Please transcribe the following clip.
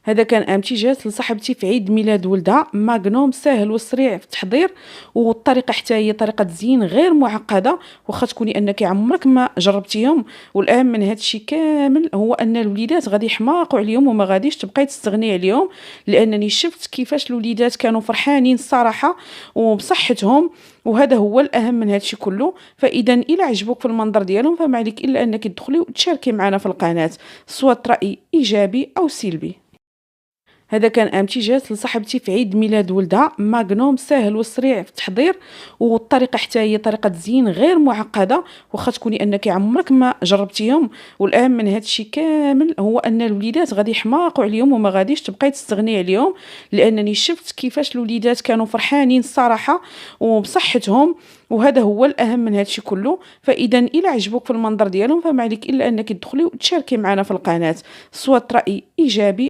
هذا كان امتجاز لصاحبتي في عيد ميلاد ولدها، ماغنوم ساهل وسريع في التحضير، والطريقه حتى هي طريقه تزيين غير معقده، واخا تكوني انك عمرك ما جربتيهم. والاهم من هذا الشيء كامل هو ان الوليدات غادي يحماقوا عليهم وما غاديش تبقاي تستغني عليهم، لانني شفت كيفاش الوليدات كانوا فرحانين الصراحه وبصحتهم، وهذا هو الاهم من هذا الشيء كله. فاذا الى عجبوك في المنظر ديالهم فما عليك الا انك تدخلي وتشاركي معنا في القناه، سواء راي ايجابي او سلبي. هذا كان امتجاز لصاحبتي في عيد ميلاد ولدها، ماغنوم ساهل وسريع في التحضير، والطريقه حتى هي طريقه تزيين غير معقده، واخا تكوني انك عمرك ما جربتيهم. والاهم من هذا الشيء كامل هو ان الوليدات غادي يحماقوا عليهم وما غاديش تبقاي تستغني عليهم، لانني شفت كيفاش الوليدات كانوا فرحانين الصراحه وبصحتهم، وهذا هو الاهم من هذا الشيء كله. فاذا الى عجبوك في المنظر ديالهم فما عليك الا انك تدخلي وتشاركي معنا في القناه، سواء راي ايجابي